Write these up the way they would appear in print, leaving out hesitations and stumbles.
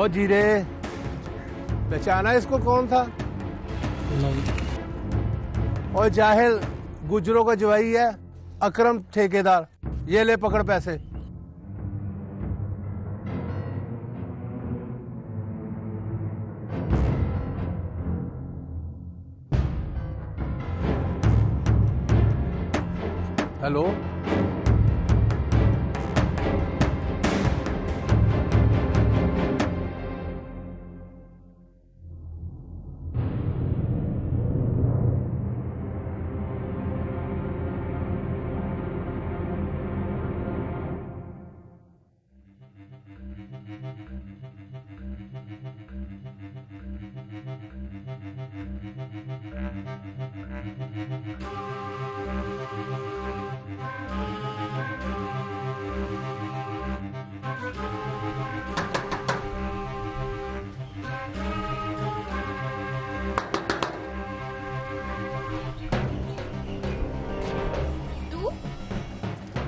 ओ जीरे, पहचाना इसको कौन था? नहीं। और जाहिल, गुजरों का जवाई है, अकरम ठेकेदार। ये ले पकड़ पैसे। हेलो,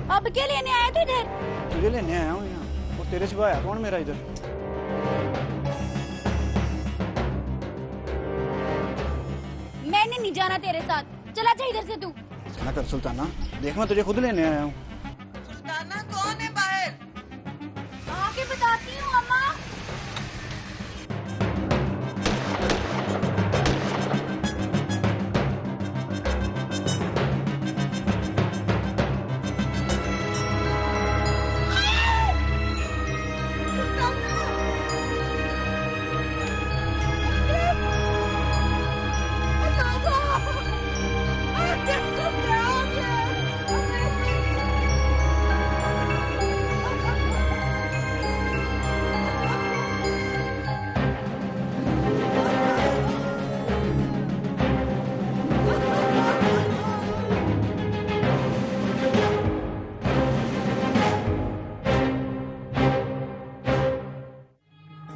अब क्या लेने आया थे इधर? तुझे लेने आया हूँ यहाँ। और तेरे सिवा आया कौन मेरा इधर? मैंने नहीं जाना तेरे साथ, चला जा इधर से तू। ना कर सुल्ताना, देख मैं तुझे खुद लेने आया हूँ। सुल्ताना कौन है बाहर? आके बताती हूँ अम्मा।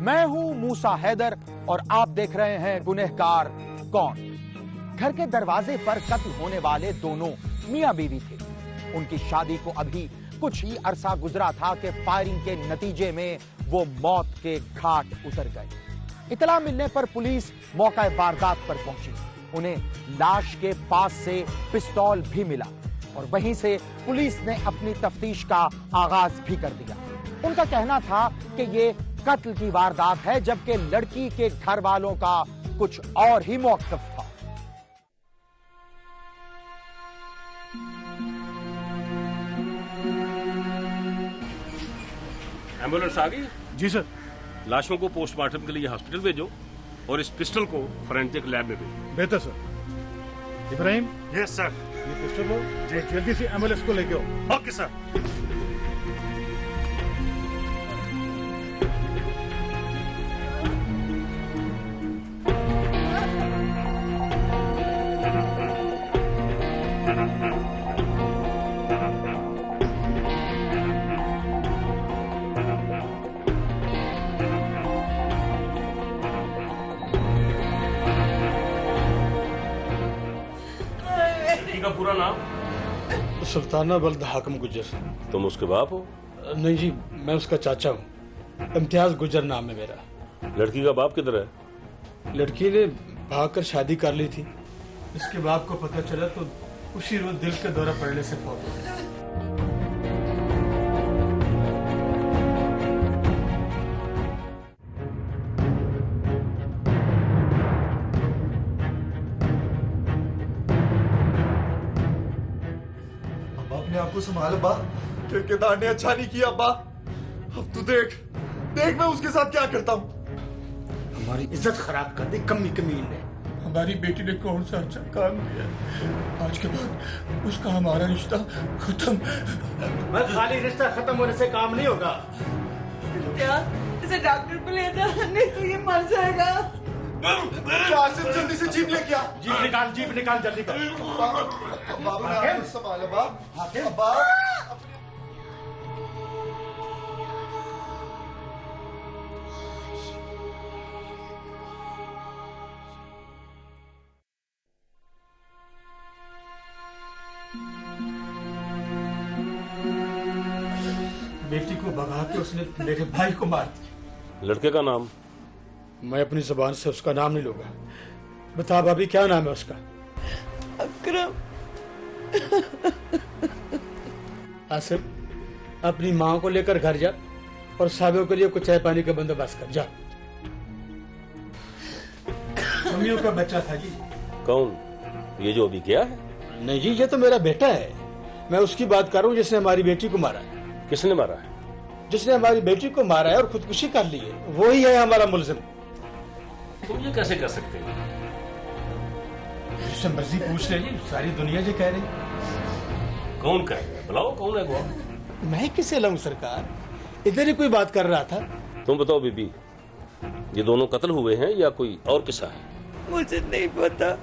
मैं हूं मूसा हैदर और आप देख रहे हैं गुनहगार कौन। घर के दरवाजे पर कत्ल होने वाले दोनों मियां बीवी थे। उनकी शादी को अभी कुछ ही अरसा गुजरा था कि फायरिंग के नतीजे में वो मौत के घाट उतर गए। इतला मिलने पर पुलिस मौका वारदात पर पहुंची। उन्हें लाश के पास से पिस्तौल भी मिला और वहीं से पुलिस ने अपनी तफ्तीश का आगाज भी कर दिया। उनका कहना था कि ये कत्ल की वारदात है, जबकि लड़की के घर वालों का कुछ और ही मौक़िफ़ था। एम्बुलेंस आ गई? जी सर। लाशों को पोस्टमार्टम के लिए हॉस्पिटल भेजो और इस पिस्टल को फोरेंसिक लैब में भेजो। बेहतर सर। इब्राहिम। Yes sir. ये पिस्टल लो, जल्दी से एम्बुलेंस को लेके आओ। Okay sir. का पूरा नाम? सुल्ताना बल्द हाकिम गुजर। तुम उसके बाप हो? नहीं जी, मैं उसका चाचा हूँ। इम्तियाज गुजर नाम है मेरा। लड़की का बाप किधर है? लड़की ने भागकर शादी कर ली थी। इसके बाप को पता चला तो उसी रोज दिल का दौरा पड़ने से फौत हो गया। आपको संभाल अब्बा, ठेकेदार ने अच्छा नहीं किया अब्बा। अब तू देख मैं उसके साथ क्या करता हूँ। हमारी इज्जत खराब कर दी कमी ने। हमारी बेटी ने कौन सा अच्छा काम किया? आज के बाद उसका हमारा रिश्ता खत्म। मैं खाली रिश्ता खत्म होने से काम नहीं होगा। इसे डॉक्टर को ले जा, नहीं तो ये मर जाएगा। आसिफ जल्दी से जीप लेके आ। जीप निकाल जल्दी कर। संभाल अब्बा। अब्बा बेटी को भगा के उसने मेरे भाई को मार दिया। लड़के का नाम? मैं अपनी जुबान से उसका नाम नहीं लूंगा। बता भाभी, क्या नाम है उसका? अकरम। आसिफ, अपनी माँ को लेकर घर जा और साहबों के लिए कुछ चाय पानी का बंदोबस्त कर। जा। मम्मियों का बच्चा था जी। कौन? ये जो अभी गया है? नहीं जी, ये तो मेरा बेटा है। मैं उसकी बात कर रहा हूँ जिसने हमारी बेटी को मारा है। किसने मारा है? जिसने हमारी बेटी को मारा है और खुदकुशी कर ली है, वो ही है हमारा मुलजिम। तुम ये कैसे कर सकते हो? जिससे मर्जी पूछ ले जी, सारी दुनिया जो कह रही। कौन कह रहा है? बुलाओ, कौन है वो? मैं किसे लाऊं सरकार, इधर ही कोई बात कर रहा था। तुम बताओ बीबी, ये दोनों कत्ल हुए हैं या कोई और किस्सा है? मुझे नहीं पता,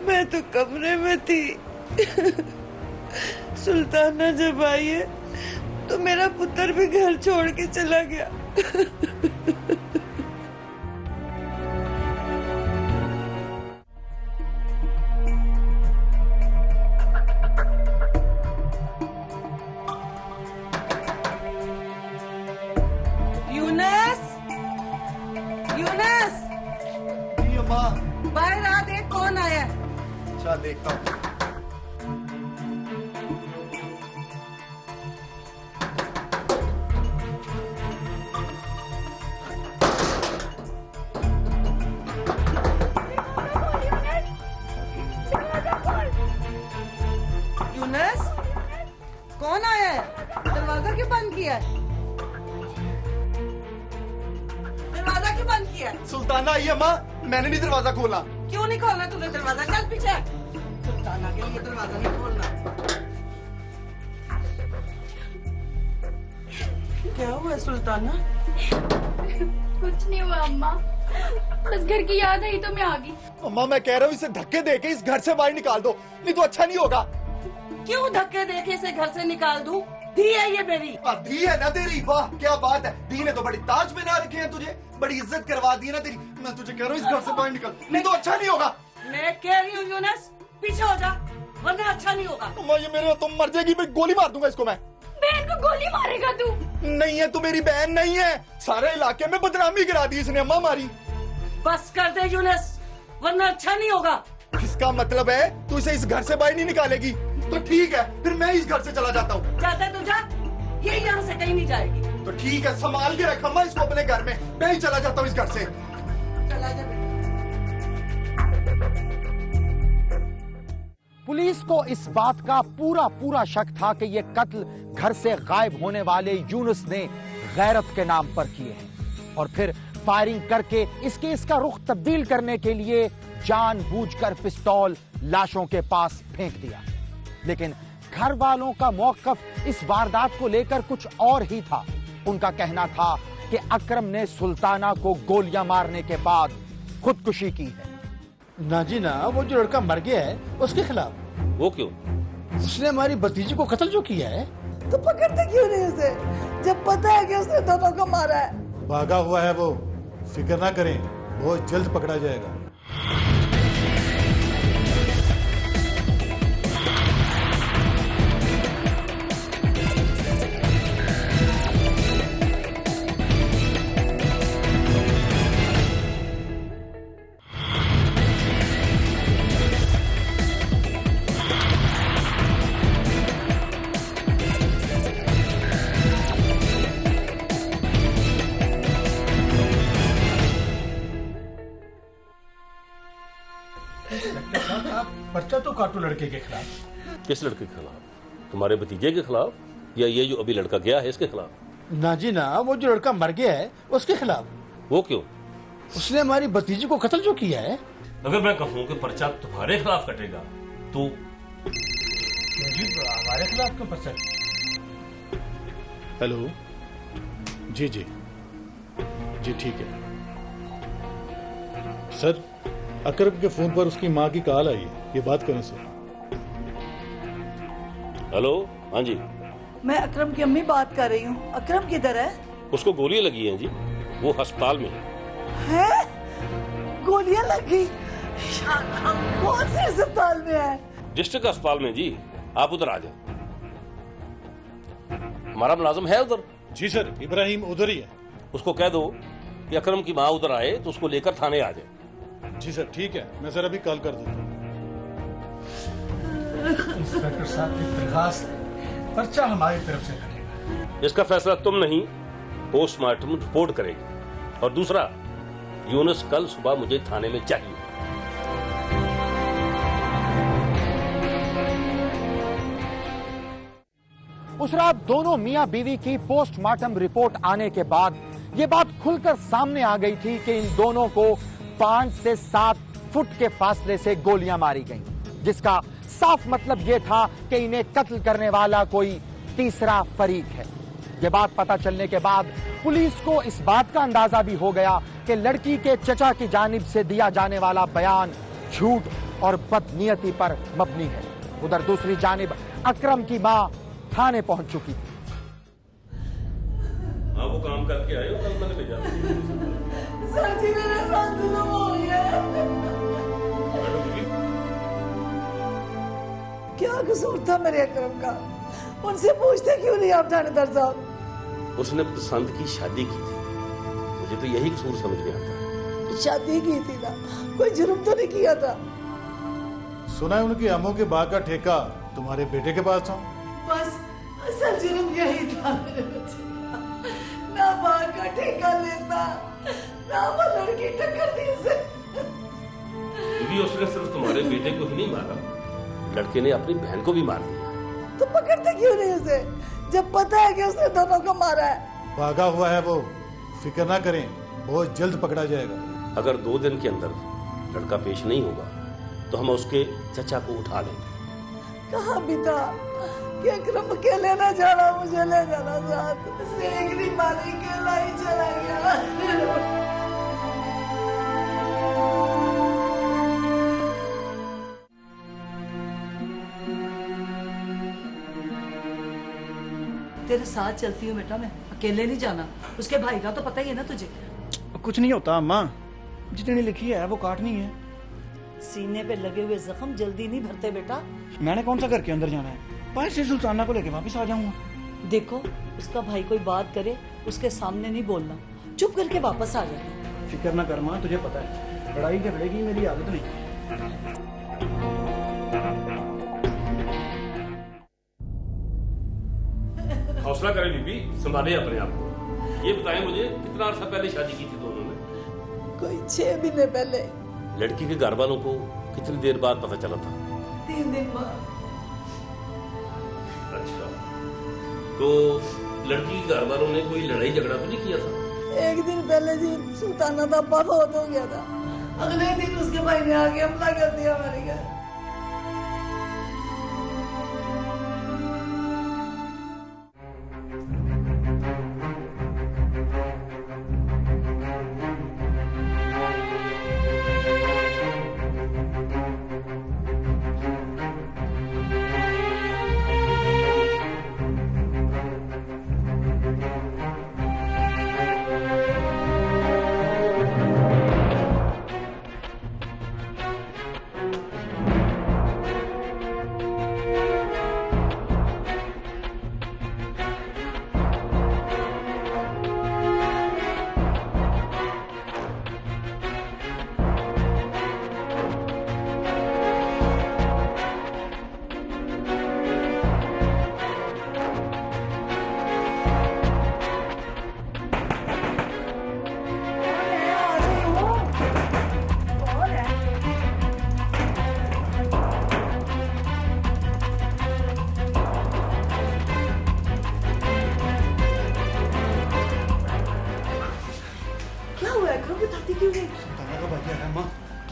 मैं तो कमरे में थी। सुल्ताना जब आई है तो मेरा पुत्र भी घर छोड़ के चला गया। यूनस, यूनस, जी अम्मा। बाहर आ, देख कौन आया। अच्छा, देखता हूँ। यूनस, कौन आया है? दरवाजा क्यों बंद किया है? दरवाजा क्यों बंद किया है? सुल्ताना आई अम्मा, मैंने नहीं दरवाजा खोला। क्यों नहीं खोलना तूने दरवाजा? चल पीछे। सुल्ताना के लिए दरवाजा नहीं खोलना। क्या हुआ है सुल्ताना? कुछ नहीं हुआ अम्मा, बस घर की याद आई तो मैं आ गई। अम्मा, मैं कह रहा हूँ इसे धक्के देके इस घर से बाहर निकाल दो, नहीं तो अच्छा नहीं होगा। क्यों धक्के देके इसे घर से निकाल दूं? धी है ये मेरी। धी है ना तेरी? वाह क्या बात है, धी ने तो बड़ी ताज पहना रखे हैं तुझे, बड़ी इज्जत करवा दी है ना तेरी। मैं तुझे कह रहा हूँ इस घर से बाहर निकल, नहीं तो अच्छा नहीं होगा। मैं कह रही हूँ यूनस, पीछे हो जा वरना अच्छा नहीं होगा। अम्मा, ये मेरे, तुम मर जाएगी, मैं गोली मार दूंगा इसको मैं। बहन को गोली मारेगा तू? नहीं है, तू मेरी बहन नहीं है, सारे इलाके में बदनामी गिरा दी इसने अम्मा मारी। बस कर दे यूनस, वरना अच्छा नहीं होगा। इसका मतलब है तू इसे इस घर से बाहर नहीं निकालेगी? तो ठीक है, फिर मैं इस घर से चला जाता हूँ। जाता तो जा, ये यहाँ से कहीं नहीं जाएगी। तो ठीक है, संभाल के रख अम्मा इसको अपने घर में, मैं ही चला जाता हूँ इस घर से। चला जा बेटा। पुलिस को इस बात का पूरा शक था कि ये कत्ल घर से गायब होने वाले यूनुस ने गैरत के नाम पर किए हैं और फिर फायरिंग करके इस केस का रुख तब्दील करने के लिए जानबूझकर पिस्तौल लाशों के पास फेंक दिया। लेकिन घर वालों का मौकफ इस वारदात को लेकर कुछ और ही था। उनका कहना था कि अकरम ने सुल्ताना को गोलियां मारने के बाद खुदकुशी की है। ना जी ना, वो जो लड़का मर गया है उसके खिलाफ। वो क्यों? उसने हमारी भतीजी को कत्ल जो किया है। तो पकड़ते क्यों नहीं उसे, जब पता है कि उसने दोनों को मारा है? भागा हुआ है वो, फिक्र ना करें, बहुत जल्द पकड़ा जाएगा। पर्चा तो काटो लड़के के खिलाफ। किस लड़के के खिलाफ? तुम्हारे भतीजे के खिलाफ या ये जो अभी लड़का गया है इसके खिलाफ? ना जी ना, वो जो लड़का मर गया है उसके खिलाफ। वो क्यों? उसने हमारी भतीजी को कत्ल जो किया है। अगर मैं कहूँ कि पर्चा तुम्हारे खिलाफ कटेगा तो? हमारे खिलाफ क्यों पर्चा? हेलो, जी जी जी, ठीक है सर। अकरम के फोन पर उसकी माँ की कॉल आई है, ये बात करें सर। हेलो, हाँ जी। मैं अकरम की अम्मी बात कर रही हूँ। अकरम किधर है? उसको गोलियां लगी हैं जी, वो अस्पताल में है। गोलियां लगी? कौन से अस्पताल में है? डिस्ट्रिक्ट अस्पताल में जी, आप उधर आ जाए। हमारा मुलाजिम है उधर। जी सर, इब्राहिम उधर ही है। उसको कह दो कि अकरम की माँ उधर आए तो उसको लेकर थाने आ जाए। जी सर, ठीक है, मैं सर अभी कॉल कर देता हूँ। इंस्पेक्टर साहब की दरखास्त है, पर्चा हमारी तरफ से लगेगा। इसका फैसला तुम नहीं, पोस्टमार्टम रिपोर्ट करेगी। और दूसरा, यूनुस कल सुबह मुझे थाने में चाहिए। उस रात दोनों मियां बीवी की पोस्टमार्टम रिपोर्ट आने के बाद यह बात खुलकर सामने आ गई थी कि इन दोनों को 5 से 7 फुट के फासले से गोलियां मारी गईं, जिसका साफ मतलब यह था कि इन्हें कत्ल करने वाला कोई तीसरा फरीक है। यह बात पता चलने के बाद पुलिस को इस बात का अंदाजा भी हो गया कि लड़की के चचा की जानिब से दिया जाने वाला बयान झूठ और बदनीयती पर मबनी है। उधर दूसरी जानिब अकरम की मां थाने पहुंच चुकी थी। हाँ, वो काम करके आए हो, कल मैंने भेजा। सर जी मेरे साथ जुल्म हो गया। क्या कसूर था मेरे अकरम का? उनसे पूछते क्यों नहीं आप थानेदार साहब? उसने पसंद की शादी की थी, मुझे तो यही कसूर समझ में आता है। शादी की थी ना, कोई जुर्म तो नहीं किया था। सुना है उनकी अम्मों के बाग का ठेका तुम्हारे बेटे के पास था। बस असल जुर्म यही था मेरे बच्चे का। ना बाग का ठेका लेता, ना वो लड़की टक्कर दी उसे। बीवी, उसने सिर्फ तुम्हारे बेटे को ही नहीं मारा, लड़के ने अपनी बहन को भी मार दिया। तो पकड़ते क्यों नहीं उसे, जब पता है कि उसने दोनों को मारा है? भागा हुआ है वो, फिक्र ना करें, बहुत जल्द पकड़ा जाएगा। अगर 2 दिन के अंदर लड़का पेश नहीं होगा तो हम उसके चचा को उठा लेंगे। कहा भी था कि अकरम अकेले ना जाना, मुझे ले जाना साथ। सेकरी मारी अकेला ही चला गया। तेरे साथ चलती हूँ बेटा, मैं अकेले नहीं जाना। उसके भाई का तो पता ही है ना तुझे। कुछ नहीं होता अम्मा, जितनी लिखी है वो काटनी है। सीने पे लगे हुए जख्म जल्दी नहीं भरते बेटा। मैंने कौन सा घर के अंदर जाना है, बाहर से सुल्ताना को लेके वापस आ जाऊंगा। देखो, उसका भाई कोई बात करे उसके सामने नहीं बोलना, चुप करके वापस आ जाना। फिक्र ना कर माँ, तुझे पता है लड़ाई झगड़े की मेरी आदत नहीं। हौसला करें बीबी, संभाले अपने आप को। ये बताएं मुझे, कितना अर्सा पहले शादी की थी दोनों ने? कोई 6 महीने पहले। लड़की के घर वालों को कितनी देर बाद पता चला था? 3 दिन बाद। अच्छा, तो लड़की के घर वालों ने कोई लड़ाई झगड़ा तो नहीं किया था? 1 दिन पहले जी सुल्ताना का अब्बा बहुत हो गया था, अगले दिन उसके भाई ने आके हमला कर दिया हमारे घर।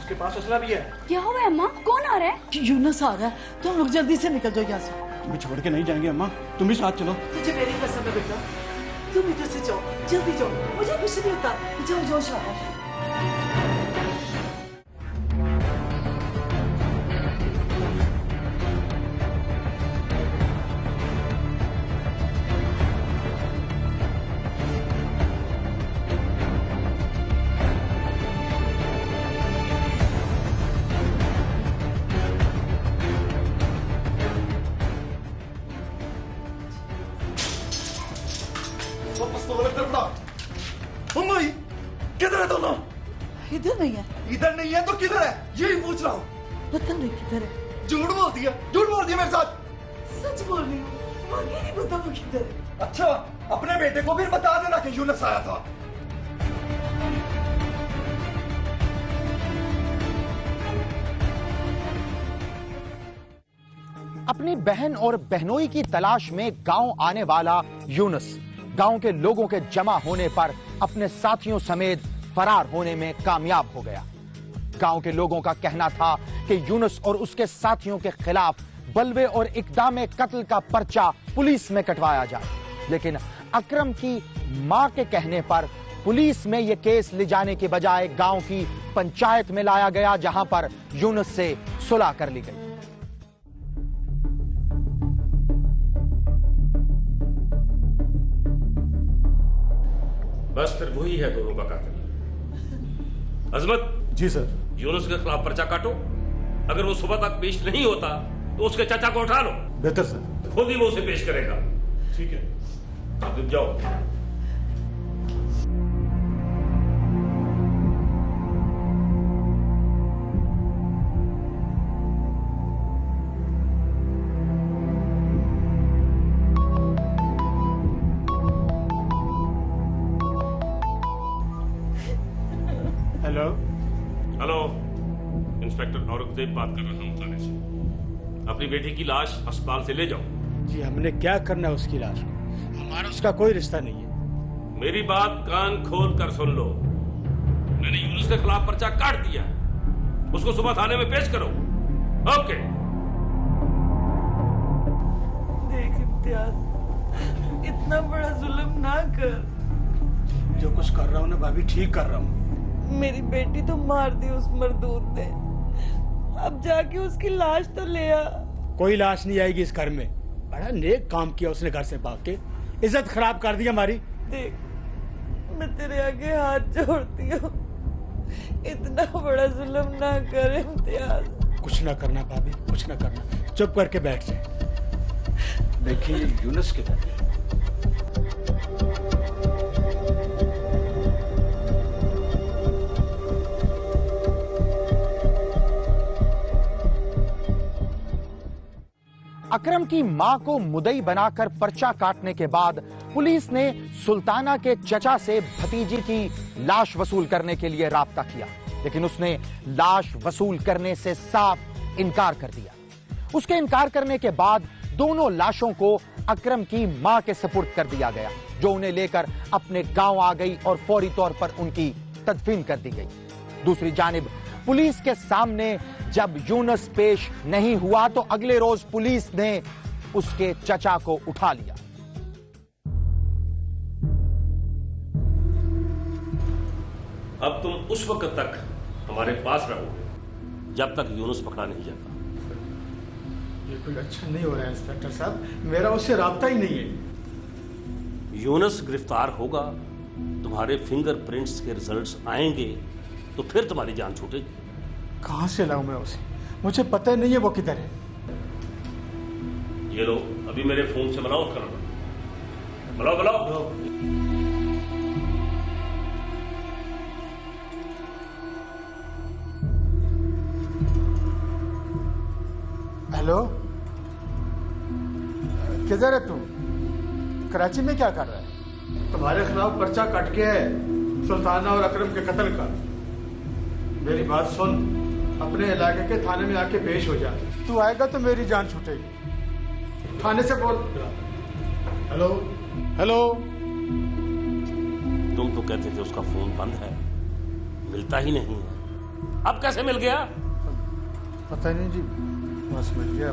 उसके पास असला भी है। क्या हुआ है अम्मा? कौन आ रहा है? यूनुस आ रहा है, तो हम लोग जल्दी से निकल जाओ यहाँ से। तुम्हें छोड़ के नहीं जाएंगे अम्मा, तुम भी साथ चलो। तुझे मेरी कसम है बेटा, तुम इधर से जाओ, जल्दी जाओ, मुझे कुछ नहीं होता। जाओ जाओ शाबाश। नहीं है? इधर नहीं है तो किधर है यही पूछ रहा हूँ। पता नहीं किधर है। झूठ बोल दिया मेरे साथ। सच बोल रही हूँ, मुझे नहीं पता वो किधर है। अच्छा, अपने बेटे को फिर बता देना कि यूनुस आया था। अपनी बहन और बहनोई की तलाश में गांव आने वाला यूनुस गांव के लोगों के जमा होने पर अपने साथियों समेत फरार होने में कामयाब हो गया। गांव के लोगों का कहना था कि यूनुस और उसके साथियों के खिलाफ बलवे और इक़दाम कत्ल का पर्चा पुलिस में कटवाया जाए, लेकिन अकरम की मां के कहने पर पुलिस में यह केस ले जाने के बजाय गांव की पंचायत में लाया गया, जहां पर यूनुस से सुलह कर ली गई। बस फिर वही है दोनों का कातिल। अजमत जी सर। यूनुस के खिलाफ पर्चा काटो, अगर वो सुबह तक पेश नहीं होता तो उसके चाचा को उठा लो। बेहतर सर। खुद ही वो उसे पेश करेगा। ठीक है। आप जाओ। हेलो। हेलो, इंस्पेक्टर औरंगजेब बात कर रहा हूँ थाने से। अपनी बेटी की लाश अस्पताल से ले जाओ। जी, हमने क्या करना है उसकी लाश को? हमारा उसका कोई रिश्ता नहीं है। मेरी बात कान खोल कर सुन लो। मैंने यूनुस के खिलाफ पर्चा काट दिया, उसको सुबह थाने में पेश करो। ओके। देख इम्तियाज, इतना बड़ा जुल्म ना कर। जो कुछ कर रहा हूँ ना भाभी, ठीक कर रहा हूँ। मेरी बेटी तो मार दी उस मरदूद ने, अब जाके उसकी लाश तो ले आ। कोई लाश नहीं आएगी इस घर में। बड़ा नेक काम किया उसने, घर से भाग के इज्जत खराब कर दी हमारी। देख, मैं तेरे आगे हाथ जोड़ती हूँ, इतना बड़ा जुल्म ना कर इम्तियाज। कुछ ना करना भाभी, कुछ ना करना, चुप करके बैठ जाए। देखिए यूनुस किधर है? अकरम की मां को मुदई बनाकर पर्चा काटने के बाद पुलिस ने सुल्ताना के चचा से भतीजी की लाश वसूल करने के लिए राब्ता किया, लेकिन उसने लाश वसूल करने से साफ इनकार कर दिया। उसके इनकार करने के बाद दोनों लाशों को अकरम की मां के सुपुर्द कर दिया गया, जो उन्हें लेकर अपने गांव आ गई और फौरी तौर पर उनकी तदफीन कर दी गई। दूसरी जानिब पुलिस के सामने जब यूनुस पेश नहीं हुआ तो अगले रोज पुलिस ने उसके चचा को उठा लिया। अब तुम उस वक्त तक हमारे पास रहोगे जब तक यूनुस पकड़ा नहीं जाता। ये कोई अच्छा नहीं हो रहा है इंस्पेक्टर साहब, मेरा उससे राब्ता ही नहीं है। यूनुस गिरफ्तार होगा, तुम्हारे फिंगरप्रिंट्स के रिजल्ट्स आएंगे तो फिर तुम्हारी जान छूटेगी। कहां से लाऊं मैं उसे? मुझे पता ही नहीं है वो किधर है। ये लो, अभी मेरे फोन से बुलाओ कर बुलाओ बुलाओ। हेलो, किधर है तू? कराची में क्या कर रहा है? तुम्हारे खिलाफ पर्चा कट गया है सुल्ताना और अकरम के कत्ल का। मेरी बात सुन, अपने इलाके के थाने में आके पेश हो जा। तू आएगा तो मेरी जान छूटेगी। थाने से बोल। हेलो। हेलो। तुम तो कहते थे उसका फोन बंद है, मिलता ही नहीं है, अब कैसे मिल गया? पता नहीं जी, बस मिल गया।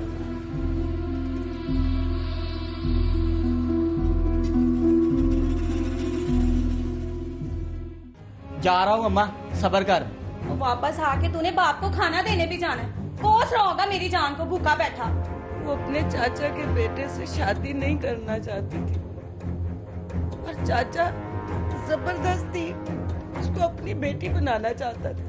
जा रहा हूँ अम्मा, सब्र कर। वापस आके तूने बाप को खाना देने भी जाना है। कोस रहा होगा मेरी जान को, भूखा बैठा। वो अपने चाचा के बेटे से शादी नहीं करना चाहती थी और चाचा जबरदस्ती उसको अपनी बेटी बनाना चाहता था।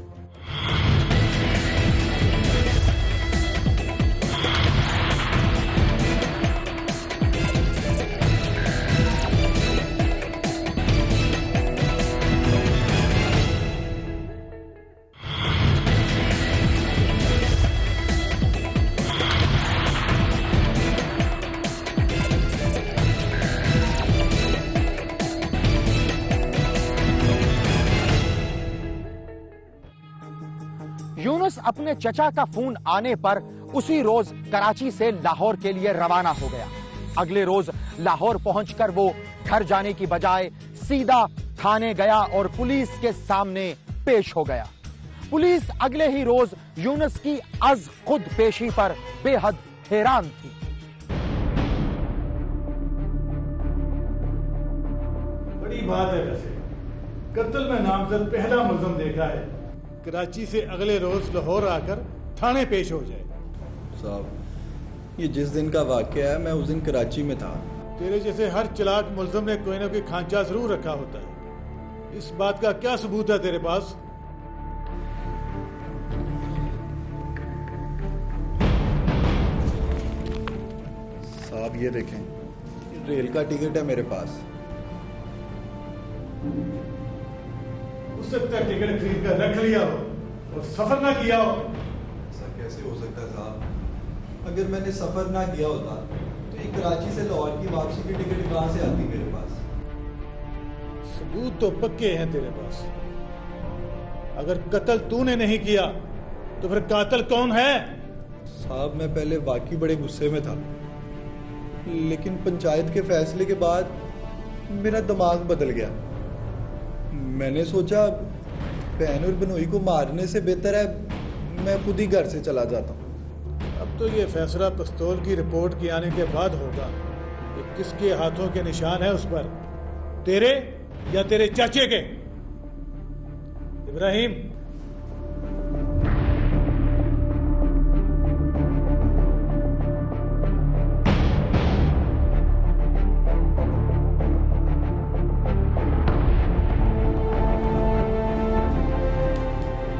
अपने चचा का फोन आने पर उसी रोज कराची से लाहौर के लिए रवाना हो गया। अगले रोज लाहौर पहुंचकर वो घर जाने की बजाय सीधा थाने गया और पुलिस के सामने पेश हो गया। पुलिस अगले ही रोज यूनुस की अज खुद पेशी पर बेहद हैरान थी। बड़ी बात है वैसे, कत्ल में नामजद पहला मुल्ज़िम देखा है, कराची से अगले रोज लाहौर आकर थाने पेश हो जाए। साहब, ये जिस दिन का वाकया है, मैं उस दिन कराची में था। तेरे जैसे हर चालाक मुल्ज़िम ने कोई ना कोई खांचा जरूर रखा होता है। इस बात का क्या सबूत है तेरे पास? साहब ये देखें, रेल का टिकट है मेरे पास। उस सकता है टिकट खरीद कर रख लिया हो और सफर ना किया हो। ऐसा कैसे हो सकता है साहब? अगर मैंने सफर ना किया होता तो ये कराची से लाहौर की वापसी की टिकट कहां से आती मेरे पास? सबूत तो पक्के हैं तेरे पास। अगर कत्ल तूने नहीं किया तो फिर कातिल कौन है? साहब मैं पहले वाकई बड़े गुस्से में था, लेकिन पंचायत के फैसले के बाद मेरा दिमाग बदल गया। मैंने सोचा बहन और बनोई को मारने से बेहतर है मैं खुद ही घर से चला जाता हूँ। अब तो ये फैसला पिस्तौल की रिपोर्ट के आने के बाद होगा कि किसके हाथों के निशान है उस पर, तेरे या तेरे चाचे के। इब्राहिम,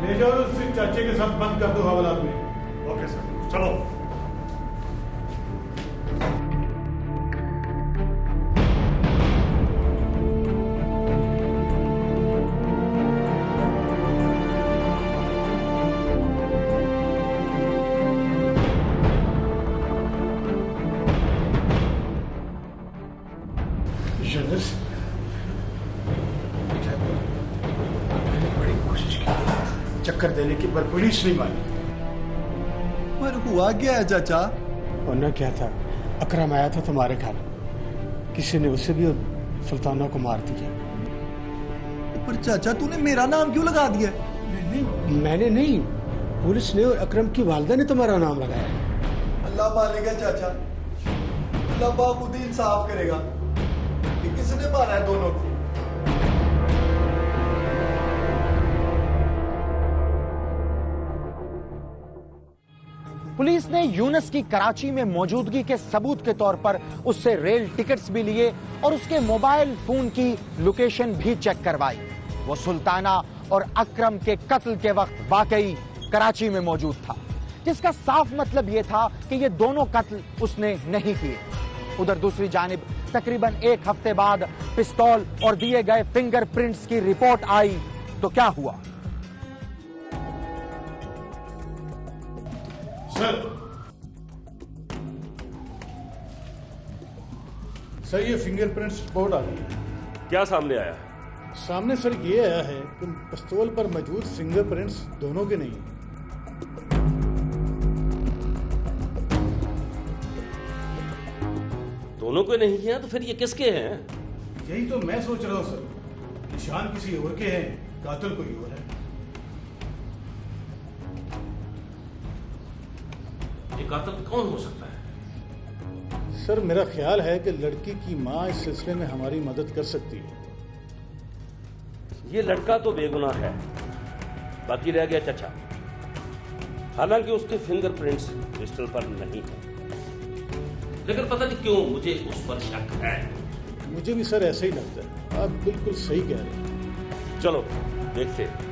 ले जाओ उस चाचे के साथ बंद कर दो हवालात में। ओके सर, चलो। यूनुस, मैंने बड़ी कोशिश की चक्कर देने की, पर पुलिस नहीं मानी। पर हुआ क्या है चाचा? वरना क्या था, अकरम आया था तुम्हारे घर, किसी ने उसे भी और सुल्ताना को मार दिया। पर चाचा तूने मेरा नाम क्यों लगा दिया? नहीं, मैंने नहीं, पुलिस ने और अकरम की वालिदा ने तुम्हारा नाम लगाया। अल्लाह मानेगा चाचा, अल्लाह पाक खुद ही इंसाफ करेगा कि किसने मारा है दोनों को। पुलिस ने यूनुस की कराची में मौजूदगी के सबूत के तौर पर उससे रेल टिकट्स भी लिए और उसके मोबाइल फोन की लोकेशन भी चेक करवाई। वो सुल्ताना और अकरम के कत्ल के वक्त वाकई कराची में मौजूद था, जिसका साफ मतलब यह था कि ये दोनों कत्ल उसने नहीं किए। उधर दूसरी जानिब तकरीबन एक हफ्ते बाद पिस्तौल और दिए गए फिंगरप्रिंट्स की रिपोर्ट आई तो क्या हुआ? सर ये फिंगरप्रिंट्स रिपोर्ट आ गई है। क्या सामने आया? सामने सर ये आया है कि पिस्तौल पर मौजूद फिंगरप्रिंट्स दोनों के नहीं हैं। दोनों को नहीं किया तो फिर ये किसके हैं? यही तो मैं सोच रहा हूँ सर, निशान किसी और के हैं, कातिल कोई और है। ये कातिल कौन हो सकता है? सर मेरा ख्याल है कि लड़की की माँ इस सिलसिले में हमारी मदद कर सकती है। ये लड़का तो बेगुनाह है, बाकी रह गया चचा। हालांकि उसके फिंगरप्रिंट्स पिस्टल पर नहीं है, लेकिन पता नहीं क्यों मुझे उस पर शक है। मुझे भी सर ऐसा ही लगता है, आप बिल्कुल सही कह रहे हैं। चलो देखते हैं।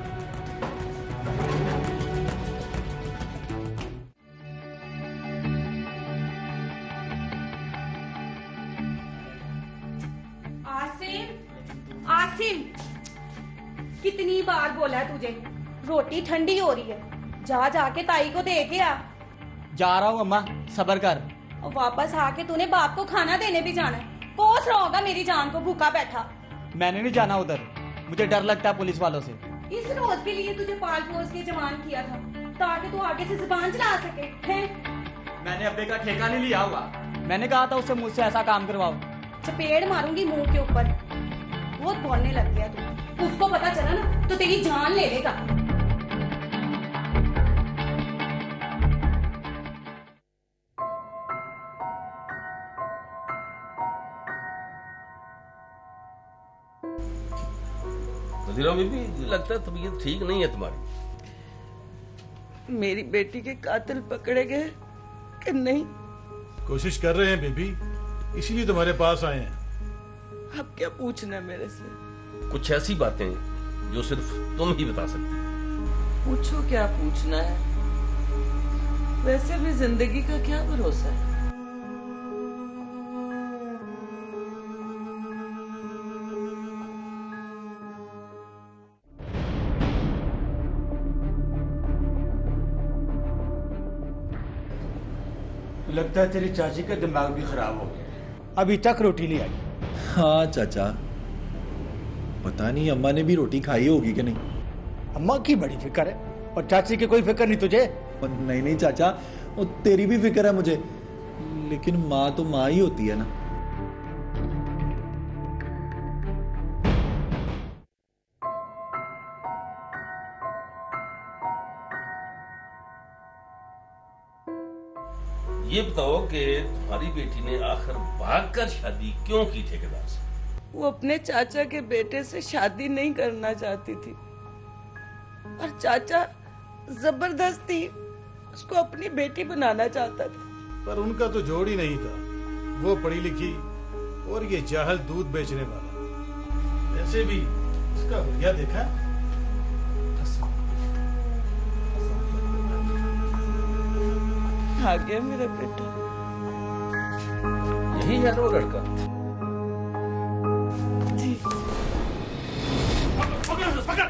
आसिम, आसिम, कितनी बार बोला है तुझे, रोटी ठंडी हो रही है, जा जाके ताई को दे के आ। जा रहा हूँ अम्मा, सब्र कर। और वापस आके तूने बाप को खाना देने भी जाना है, कोस रहा होगा मेरी जान को भूखा बैठा। मैंने नहीं जाना उधर, मुझे डर लगता है पुलिस वालों से। इस रोज के लिए तुझे पाल पोस के जवान किया था, ताकि तू आगे से जुबान चला सके हैं? मैंने अब्बे का ठेका नहीं लिया हुआ। मैंने कहा था उससे मुझसे ऐसा काम करवाओ। चपेड़ मारूंगी मुंह के ऊपर। बहुत बोलने लग गया तू। उसको पता चला ना तो तेरी जान ले लेगा। वजीरा बीबी, लगता है तबीयत ठीक नहीं है तुम्हारी। मेरी बेटी के कातिल पकड़े गए कि नहीं? कोशिश कर रहे हैं बेबी, इसीलिए तुम्हारे पास आए हैं। अब क्या पूछना है मेरे से? कुछ ऐसी बातें जो सिर्फ तुम ही बता सकती हो। पूछो, क्या पूछना है? वैसे भी जिंदगी का क्या भरोसा है? लगता है तेरी चाची का दिमाग भी खराब हो गया। अभी तक रोटी नहीं आई। हाँ चाचा, पता नहीं अम्मा ने भी रोटी खाई होगी कि नहीं। अम्मा की बड़ी फिक्र है और चाची की कोई फिक्र नहीं तुझे? नहीं नहीं चाचा, वो तेरी भी फिक्र है मुझे, लेकिन माँ तो माँ ही होती है ना। ये बताओ कि तुम्हारी बेटी ने आखिर भागकर शादी क्यों की ठेकेदार से? वो अपने चाचा के बेटे से शादी नहीं करना चाहती थी और चाचा जबरदस्ती उसको अपनी बेटी बनाना चाहता था। पर उनका तो जोड़ ही नहीं था, वो पढ़ी लिखी और ये जाहल दूध बेचने वाला। वैसे भी इसका हुलिया देखा? आ गया मेरा बेटा। यही है वो लड़का। जी। पकड़,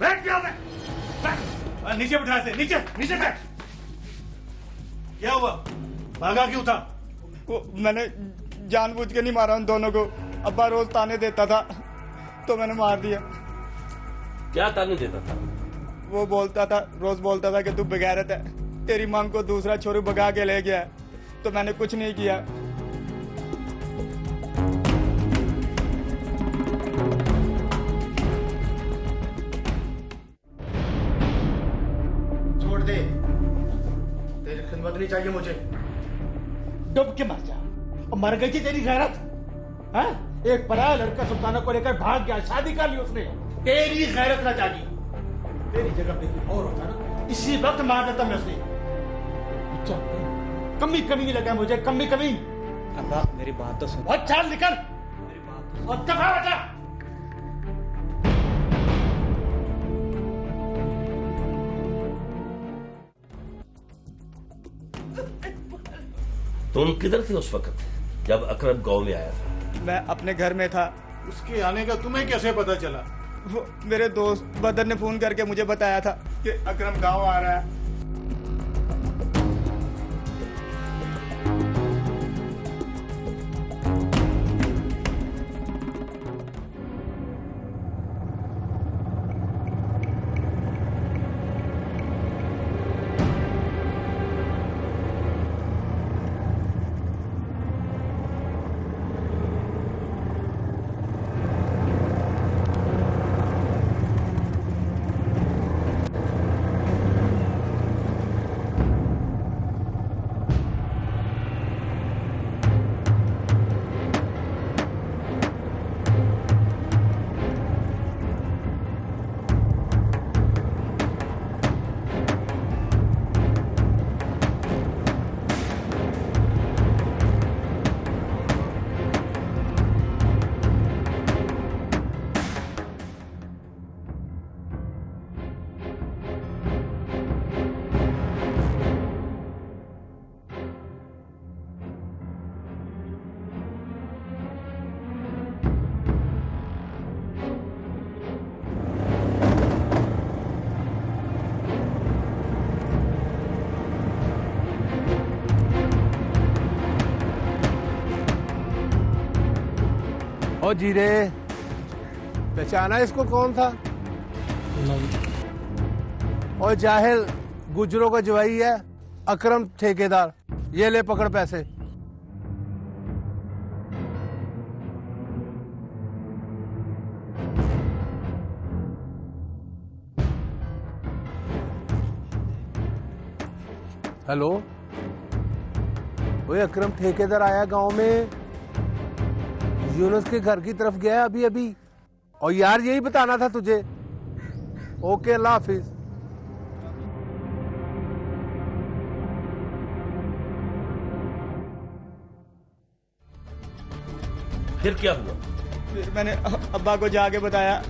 बैठ गया मैं। नीचे बिठा से, नीचे नीचे बैठ। क्या हुआ? भागा क्यों था? वो मैंने जानबूझ के नहीं मारा उन दोनों को। अब्बा रोज ताने देता था तो मैंने मार दिया। क्या ताने देता था? वो बोलता था, रोज बोलता था कि तू बेगैरत है, तेरी मां को दूसरा छोरू भगा के ले गया, तो मैंने कुछ नहीं किया। छोड़ दे, तेरी खिदमत नहीं चाहिए मुझे। डूब के मर जा। और मर गई थी तेरी गैरत? हाँ? एक पराया लड़का सुल्ताना को लेकर भाग गया, शादी कर ली उसने। तेरी गैरत ना जागी। तेरी जगह पे कोई और होता ना, इसी वक्त मार देता मैं उसने। कमी नहीं लगा मुझे, कमी। अब्बा मेरी बात तो सुन। और चाल निकल और दफा हो जा। तुम किधर थे उस वक्त जब अकरम गांव में आया था? मैं अपने घर में था। उसके आने का तुम्हें कैसे पता चला? वो मेरे दोस्त बदर ने फोन करके मुझे बताया था कि अकरम गांव आ रहा है। ओ जीरे, पहचाना इसको कौन था? नहीं। और जाहिल गुजरों का जवाई है अकरम ठेकेदार, ये ले पकड़ पैसे। हेलो, ओए अकरम ठेकेदार आया गांव में, यूनुस के घर की तरफ गया अभी अभी, और यार यही बताना था तुझे। ओके, अल्लाह हाफिज। फिर क्या हुआ? फिर मैंने अब्बा को जाके बताया।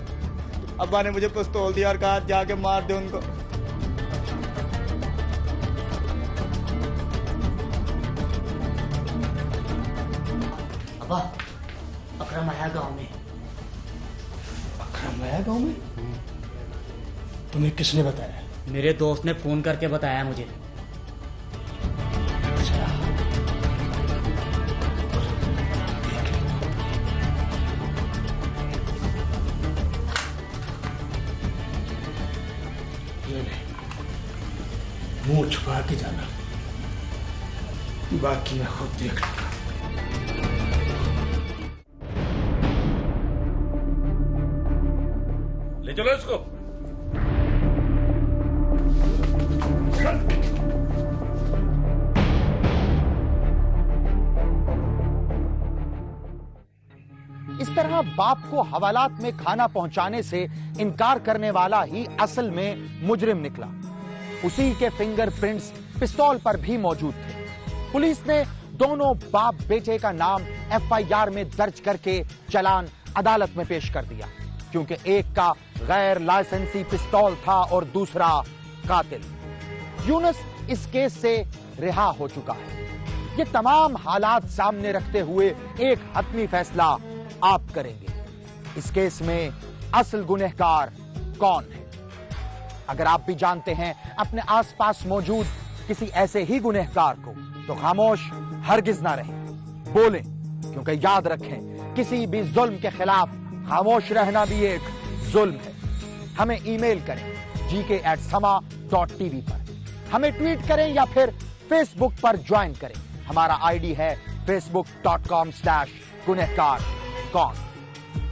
अब्बा ने मुझे पिस्तौल दिया और कहा जाके मार दे उनको। अब्बा, अकरम आया गांव में। अकरम आया गांव में? तुम्हें किसने बताया? मेरे दोस्त ने फोन करके बताया मुझे। मुंह छुपा के जाना, बाकी मैं खुद देख लूंगा। ले चलो इसको। इस तरह बाप को हवालात में खाना पहुंचाने से इनकार करने वाला ही असल में मुजरिम निकला। उसी के फिंगरप्रिंट्स पिस्तौल पर भी मौजूद थे। पुलिस ने दोनों बाप बेटे का नाम एफआईआर में दर्ज करके चालान अदालत में पेश कर दिया, क्योंकि एक का गैर लाइसेंसी पिस्तौल था और दूसरा कातिल। यूनुस इस केस से रिहा हो चुका है। ये तमाम हालात सामने रखते हुए एक हतमी फैसला आप करेंगे। इस केस में असल गुनहगार कौन है? अगर आप भी जानते हैं अपने आसपास मौजूद किसी ऐसे ही गुनहगार को, तो खामोश हरगिज ना रहें, बोलें, क्योंकि याद रखें किसी भी जुल्म के खिलाफ खामोश रहना भी एक जुल्म है। हमें ईमेल करें gk@sama.tv पर, हमें ट्वीट करें या फिर फेसबुक पर ज्वाइन करें। हमारा आईडी है facebook.com/गुनहगार कौन।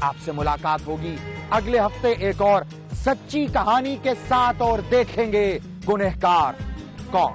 आपसे मुलाकात होगी अगले हफ्ते एक और सच्ची कहानी के साथ, और देखेंगे गुनहगार कौन।